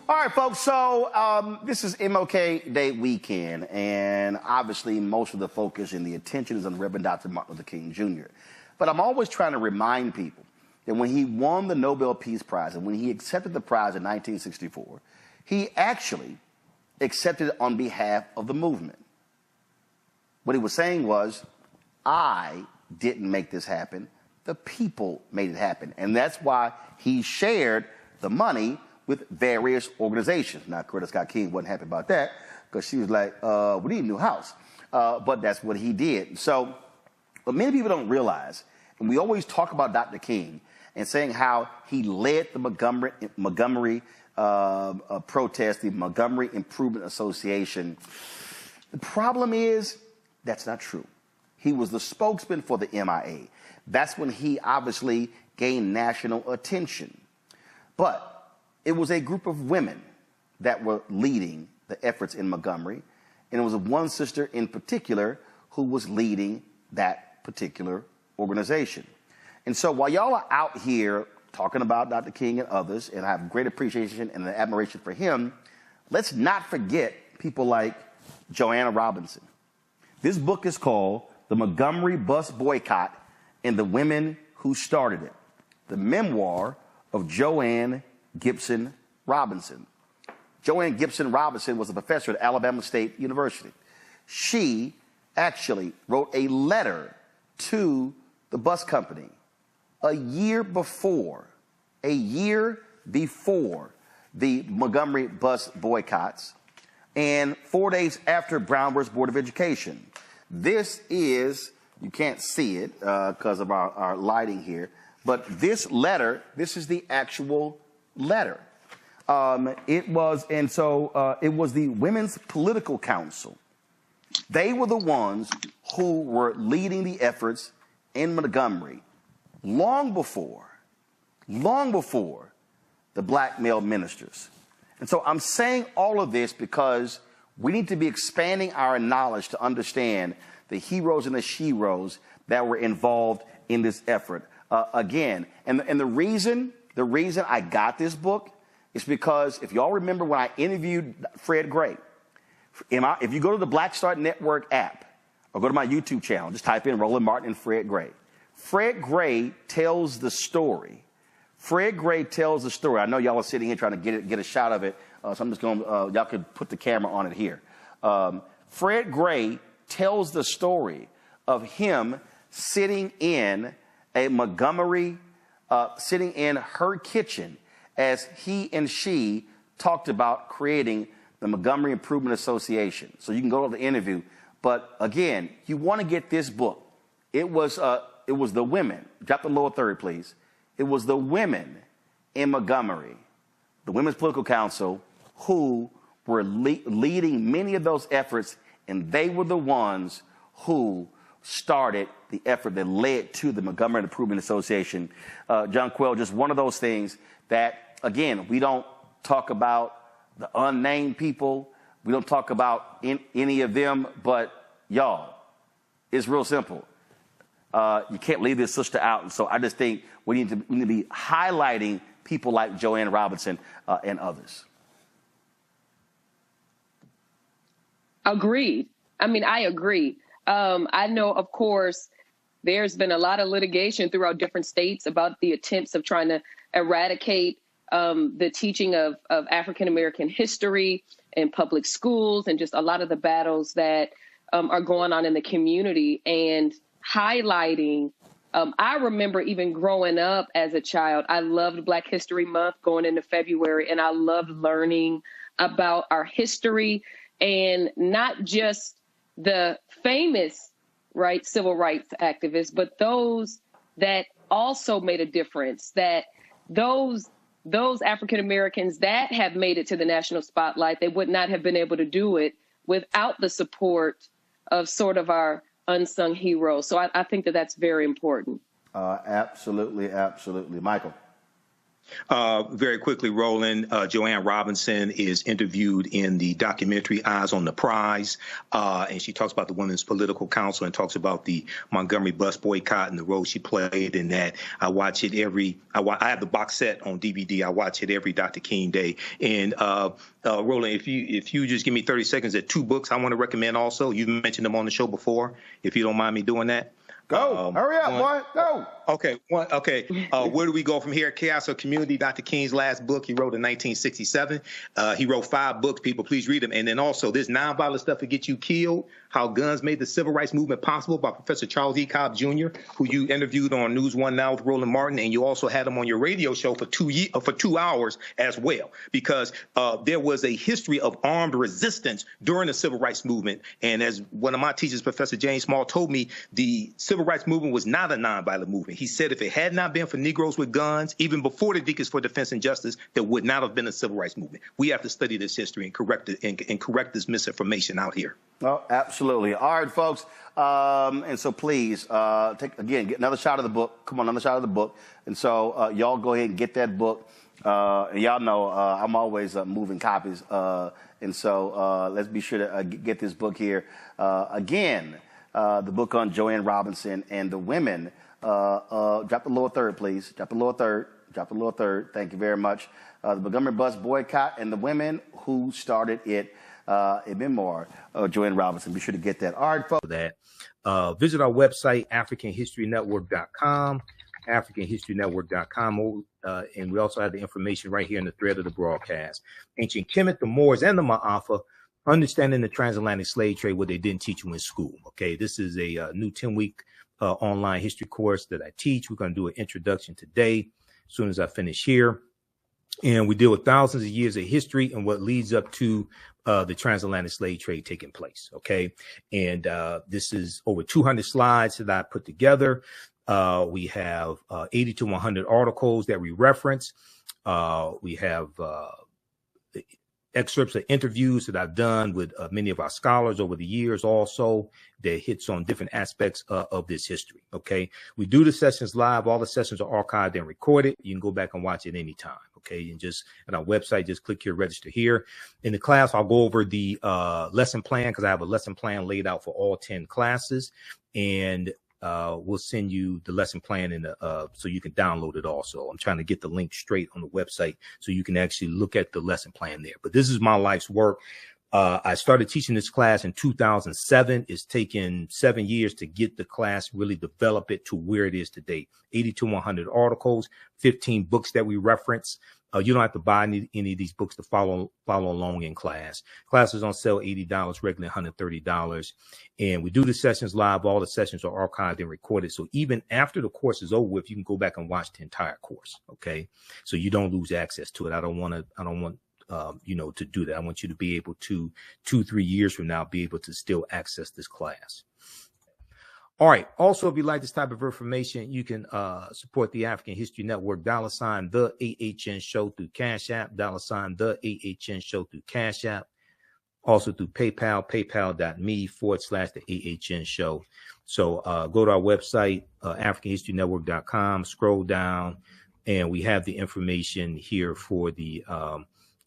All right, folks, so this is MLK Day weekend, and obviously most of the focus and the attention is on Reverend Dr. Martin Luther King Jr. But I'm always trying to remind people that when he won the Nobel Peace Prize and when he accepted the prize in 1964, he actually accepted it on behalf of the movement. What he was saying was, I didn't make this happen, the people made it happen. And that's why he shared the money with various organizations. Now, Coretta Scott King wasn't happy about that because she was like, we need a new house. But that's what he did. So, but many people don't realize, and we always talk about Dr. King and saying how he led the Montgomery protest, the Montgomery Improvement Association. The problem is that's not true. He was the spokesman for the MIA. That's when he obviously gained national attention. But it was a group of women that were leading the efforts in Montgomery, and it was one sister in particular who was leading that particular organization. And so while y'all are out here talking about Dr. King and others, and I have great appreciation and admiration for him, let's not forget people like Joanna Robinson. This book is called The Montgomery Bus Boycott and the Women Who Started It, the memoir of Joanne Gibson Robinson. Joanne Gibson Robinson was a professor at Alabama State University. She actually wrote a letter to the bus company a year before the Montgomery bus boycotts and 4 days after Brown versus Board of Education. This is, you can't see it because of our lighting here, but this letter, this is the actual letter. It was the Women's Political Council. They were the ones who were leading the efforts in Montgomery long before the black male ministers. And so I'm saying all of this because we need to be expanding our knowledge to understand the heroes and the sheroes that were involved in this effort. Again, and the reason I got this book is because if y'all remember when I interviewed Fred Gray, if you go to the Black Star Network app or go to my YouTube channel, just type in Roland Martin and Fred Gray. Fred Gray tells the story. Fred Gray tells the story. I know y'all are sitting here trying to get a shot of it, so I'm just going to, y'all could put the camera on it here. Fred Gray tells the story of him sitting in a Montgomery, sitting in her kitchen as he and she talked about creating the Montgomery Improvement Association. So you can go to the interview. But again, you want to get this book. It was the women. Drop the lower third, please. It was the women in Montgomery, the Women's Political Council, who were leading many of those efforts, and they were the ones who started the effort that led to the Montgomery Improvement Association. John Quell, just one of those things that, again, we don't talk about the unnamed people. We don't talk about any of them, but y'all, it's real simple. You can't leave this sister out. And so I just think we need to be highlighting people like Joanne Robinson and others. Agreed. I mean, I agree. I know, of course, there's been a lot of litigation throughout different states about the attempts of trying to eradicate the teaching of African-American history in public schools and just a lot of the battles that are going on in the community and highlighting. I remember even growing up as a child, I loved Black History Month going into February, and I loved learning about our history and not just the famous civil rights activists, but those that also made a difference, that those African Americans that have made it to the national spotlight, they would not have been able to do it without the support of sort of our unsung heroes. So I think that that's very important. Absolutely, absolutely. Michael. Very quickly, Roland, Joanne Robinson is interviewed in the documentary Eyes on the Prize, and she talks about the Women's Political Council and talks about the Montgomery bus boycott and the role she played in that. I watch it I have the box set on DVD. I watch it every Dr. King Day. And Roland, if you just give me 30 seconds at 2 books I want to recommend also. You've mentioned them on the show before. If you don't mind me doing that. Go. Hurry up, boy. Go. Okay. Where do we go from here? Chaos or Community, Dr. King's last book he wrote in 1967. He wrote 5 books. People, please read them. And then also this Nonviolent Stuff Will Get You Killed, How Guns Made the Civil Rights Movement Possible by Professor Charles E. Cobb Jr., who you interviewed on News One Now with Roland Martin. And you also had him on your radio show for 2 hours as well, because there was a history of armed resistance during the Civil Rights Movement. And as one of my teachers, Professor James Small, told me, the Civil Rights Movement was not a nonviolent movement. He said if it had not been for Negroes with guns, even before the Deacons for Defense and Justice, there would not have been a Civil Rights Movement. We have to study this history and correct it and correct this misinformation out here. Oh, absolutely. All right, folks. And so please get another shot of the book. Come on, another shot of the book. And so y'all go ahead and get that book. And y'all know I'm always moving copies. And so let's be sure to get this book here. Again, the book on Joanne Robinson and the women. Drop the lower third, please. Drop the lower third. Drop the lower third. Thank you very much. The Montgomery bus boycott and the women who started it. Memoir, Joanne Robinson. Be sure to get that. All right, folks. Visit our website, AfricanHistoryNetwork.com, AfricanHistoryNetwork.com, and we also have the information right here in the thread of the broadcast. Ancient Kemet, the Moors, and the Ma'afa, understanding the transatlantic slave trade, what they didn't teach you in school. Okay, this is a new 10-week online history course that I teach. We're going to do an introduction today as soon as I finish here. And we deal with thousands of years of history and what leads up to the transatlantic slave trade taking place. Okay. And this is over 200 slides that I put together. We have 80 to 100 articles that we reference. We have excerpts of interviews that I've done with many of our scholars over the years also that hits on different aspects of this history. Okay. We do the sessions live. All the sessions are archived and recorded. You can go back and watch it anytime. Okay. And just at our website, just click here, register here. In the class, I'll go over the lesson plan because I have a lesson plan laid out for all 10 classes. And we'll send you the lesson plan in so you can download it also. I'm trying to get the link straight on the website so you can actually look at the lesson plan there. But this is my life's work. I started teaching this class in 2007. It's taken 7 years to get the class, really develop it to where it is today. 80 to 100 articles, 15 books that we reference. You don't have to buy any of these books to follow along in class. Class is on sale $80, regularly $130. And we do the sessions live. All the sessions are archived and recorded. So even after the course is over with, you can go back and watch the entire course. Okay. So you don't lose access to it. I don't want to do that. I want you to be able to 2-3 years from now, be able to still access this class. All right. Also, if you like this type of information, you can support the African History Network, $ the AHN show through Cash App, $ the AHN show through Cash App. Also through PayPal, paypal.me/the AHN show. So go to our website, AfricanHistoryNetwork.com, scroll down, and we have the information here for the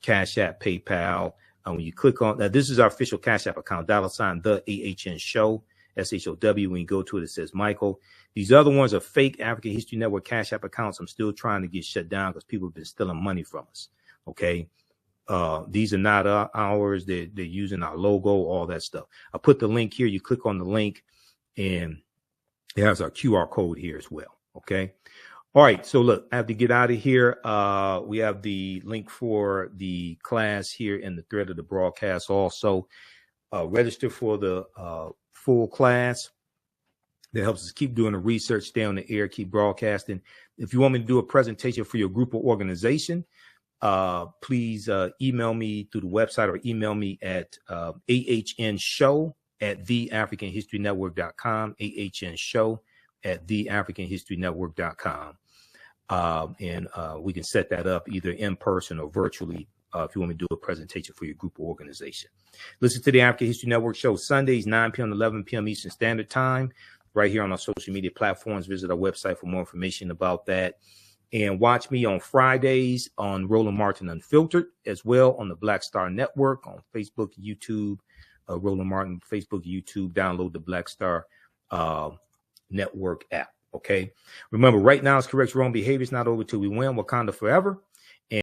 Cash App, PayPal. When you click on that, this is our official Cash App account, $ the AHN show. SHOW. When you go to it, it says Michael. These other ones are fake African History Network Cash App accounts. I'm still trying to get shut down because people have been stealing money from us. Okay. These are not ours. They're using our logo, all that stuff. I put the link here. You click on the link and it has our QR code here as well. Okay. All right. So look, I have to get out of here. We have the link for the class here in the thread of the broadcast. Also, register for the full class. That helps us keep doing the research, stay on the air, keep broadcasting. If you want me to do a presentation for your group or organization, please email me through the website or email me at ahnshow@theafricanhistorynetwork.com, ahnshow@theafricanhistorynetwork.com. And we can set that up either in person or virtually if you want me to do a presentation for your group or organization. Listen to the African History Network show Sundays, 9 p.m. to 11 p.m. Eastern Standard Time, right here on our social media platforms. Visit our website for more information about that. And watch me on Fridays on Roland Martin Unfiltered, as well on the Black Star Network on Facebook, YouTube, Roland Martin, Facebook, YouTube. Download the Black Star Network app. Okay. Remember, right now it's correct. Wrong behavior is not over till we win. Wakanda forever.